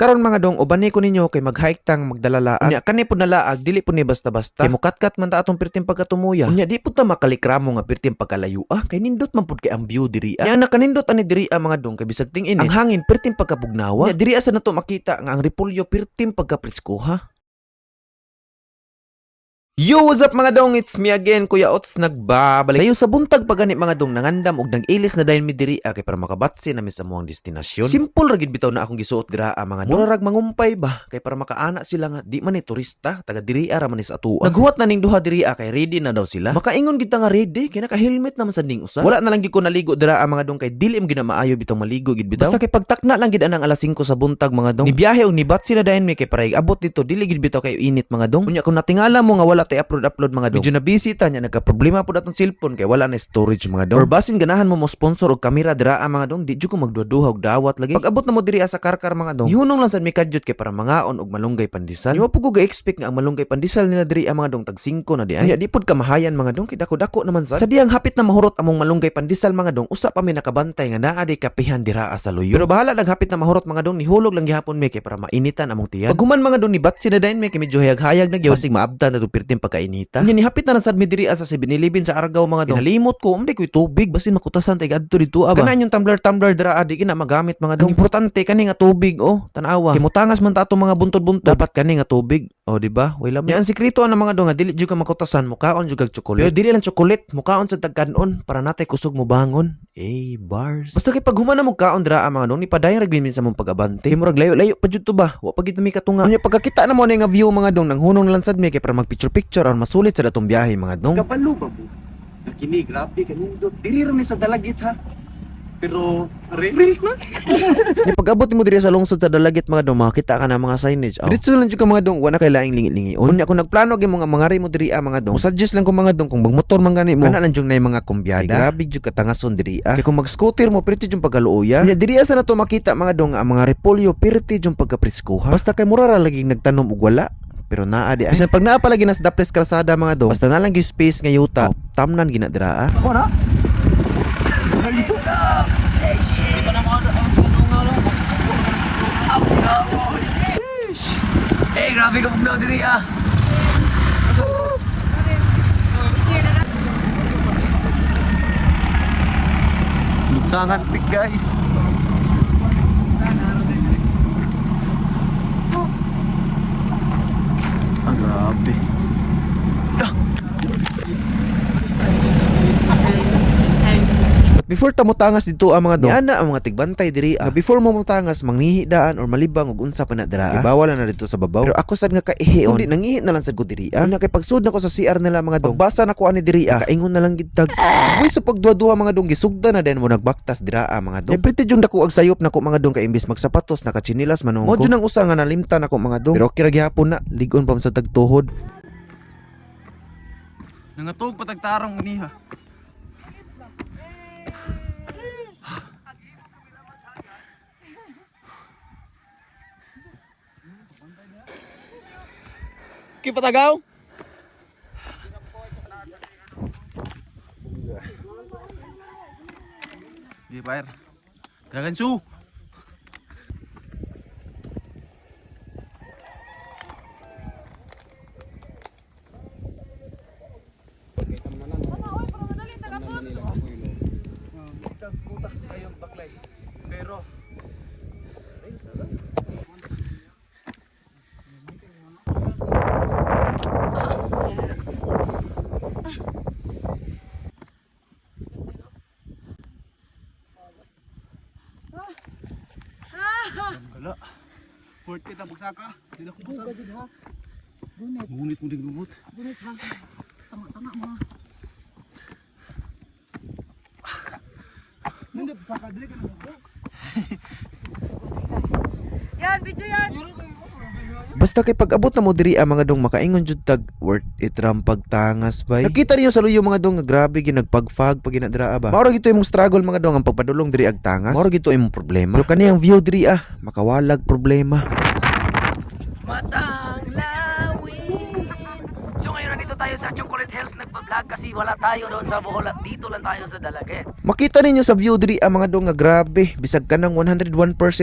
Karon mga dong, uban ko ninyo kay mag-hike tang magdalalaan. Unya kani po nalaag, dili po ni basta-basta. Kay mukatkat man ta atong pirtim pagkatumuya. Unya di po ta makalikramo nga pirtim pagkalayo. Kay nindot man pud kay ang view diri. Nya nakanindot ani diri mga dong kay bisag ting init. Ang hangin pirtim pagkabugnawa. Unya diri sa nato makita nga ang repolyo pirtim pagkapreskoha. Yo, what's up mga dong? It's me again, Kuya Ots, nagbabalik. Sayo sa buntag pagani mga dong, nangandam og nag-ilis na dayon mi diri kay para makabatsi na mi sa muang destinasyon. Simple ra gid bitaw na akong gisuot dira mga dong. Mura rag mangumpay ba kay para makaana sila nga di man ni turista, taga diri ra man ni sa atuan. Naghuwat na ning duha diri kay ready na daw sila. Makaingon gid ta nga ready kay naka-helmet naman sa ding usa. Wala na lang gid ko naligo dira mga dong kay dili am gid na maayo bitong maligo gid bitaw. Basta kay pagtakna lang gid anang alas 5 sa buntag mga dong. Ni biyahe og ni batsi na dayon mi kay para abot dito dili gid bitaw kay init mga dong. Unya kung natingala mo nga wala tay upload mga dong. Medyo na busy ta nya nagka-problema pud atong cellphone kay wala na storage mga dong. Or basin ganahan mo sponsor og kamera dira mga dong, di jud ko magduha og dawat lagi. Pag abot na mo diri sa karkar mga dong, ihunong lang sad mi kadyot kay para mangaon og malunggay pandesal. Di mo pud ko ga-expect nga ang malunggay pandesal nila diri mga dong tag 5 na di ay. Di pud kamahayan mga dong kay dako-dako naman sad. Sa diyang hapit na mahurot among malunggay pandesal mga dong, usa pa mi nakabantay nga naa di kapihan dira sa luyo. Pero bahala naghapit na mahurot mga dong, nihulog lang gihapon mi kay para mainitan among tiyan. Pag human mga dong ni batsi na dayon mi kay medyo hayag-hayag na gyud sig maabtan na pirtim pagkainita. Ni hapit na sad mi diri sa 7-Eleven sa Argao mga dong. Nalimot ko, umdi ko'y tubig basin makutasan tay adto dito aba. Kanaan yung tumbler dira di kina magamit mga dong. Ang importante kani nga tubig tanawa. Kimutangas man ta atong mga buntod-buntod. Dapat kani nga tubig. Di ba? Wala man. Ang sikreto na mga dong nga dili jud ka makutasan, mukaon jud kag chocolate. Pero dili lang chocolate, mukaon sa tagkanon para natay kusog mo bangon. Bars. Basta kay pag human na mo kaon dira mga dong, ni padayon rag sa mong pagabante. Murag layo-layo pa jud to ba? Wa pa gid mi katunga. Unya pagkakita na mo na nga view mga dong, nang hunong na lang sad mi kay para mag picture aron masulit sa datong biyahe mga dong. Kabalo ba mo? Kini grabe kanindot. Dili ra ni sa dalagit ha. Pero reels na. Ni pag-abot mo diri sa lungsod sa dalagit mga dong, makita ka na mga signage. Diretso lang jud ka mga dong, wala kay laing lingi-lingi. Unya kung nagplano gyud mga mangari mo diri mga dong, suggest lang ko mga dong kung magmotor man gani mo. Ana lang jud nay mga kumbyada. Grabe jud katangason diri. Kay kung mag-scooter mo pirti jud pagaluoya. Unya diri sa nato makita mga dong ang mga repolyo pirti jud pagkapreskuha. Basta kay mura ra lagi nagtanom og wala. Pero naa di. Bisan pag naa palagi nas daples kalsada mga dong, basta na lang gi space nga yuta. Tamnan gina dira. Ako na. Grabe ka pugnaw diri Lugsangan pig guys. Grabe. Before ta motangas dito ang mga dong, ana ang mga tigbantay diri. Before mo motangas, manghihidaan or malibang og unsa pa na dira. Bawal na dito sa babaw. Pero ako sad nga kaihion, di nangihi na lang sad ko diri. Unya kay pagsud na ko sa CR nila mga dong, pagbasa na ko ani diri. Kaingon na lang gid tag. Uy sa pagduwa-duwa mga dong, gisugda na din mo nagbaktas dira mga dong. Pretty jud dako ag sayop nako mga dong kay imbis magsapatos nakatsinilas manong ko. Mo jud nang usa nga nalimtan nako mga dong. Pero okay ra gyapon na, ligon pa sa tagtuhod. Nangatog patagtarong niha. Kipatagaw? Di fire. Dragon su. Kutas tayong baklay. Pero Gala. Port kita pagsaka. Sila ko pasag. Gunit mo din lubot. Gunit ha. Tama mo. Nandito pasaka dili ka na. Yan, video yan. Basta kay pag-abot na mo diri mga dong, makaingon jud tag worth it ram pagtangas bay. Nakita niyo sa luyo mga dong nga grabe ginagpagfag pag ginadraa ba. Mao ra gito imong struggle mga dong ang pagpadulong diri ag tangas. Mao ra gito imong problema. Pero kani ang view diri makawalag problema. Matang lawin. So ngayon nandito tayo sa Chocolate Hills nagpa-vlog kasi wala tayo doon sa Bohol at dito lang tayo sa Dalaget. Makita ninyo sa view diri mga dong nga grabe, bisag ka ng 101%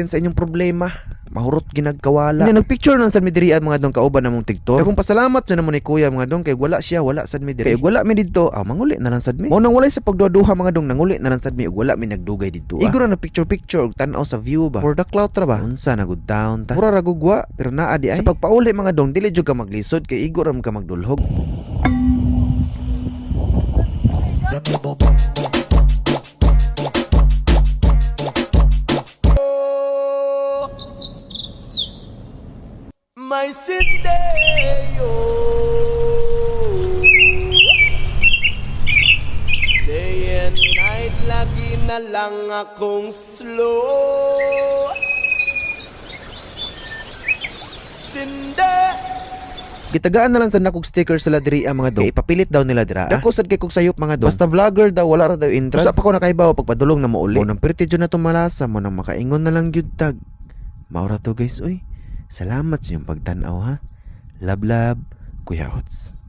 sa inyong problema. mahurot ginagkawala. Nya nagpicture nang sad mi diri mga dong kauban namong TikTok. Kung pasalamat sa namon ni kuya mga dong kay wala siya, wala sad mi diri. Kay wala mi didto, manguli na lang sad mi. Mo nang walay sa pagduduha mga dong nanguli na lang sad mi ug wala mi nagdugay didto. Iguro na picture ug tan-aw sa view ba. For the cloud ra ba? Unsa nagud down ta. Mura ra gugwa pero naa di ay. Sa pagpauli mga dong dili jud ka maglisod kay iguro ra ka magdulhog. My Cindeyo, day and night lagi na lang akong slow. Gitagaan na lang sa nakog sticker sila diri mga dong. Kay ipapilit daw nila dira. Dako sad kay kog sayop mga dong. Basta vlogger daw wala ra daw entrance. Usa pa ko nakaibaw pagpadulong na mo uli. Mo nang pretty jud na to malasa mo nang makaingon na lang gyud tag. Maura to guys, uy. Salamat sa iyong pagtan-aw ha. Love, Kuya Ots.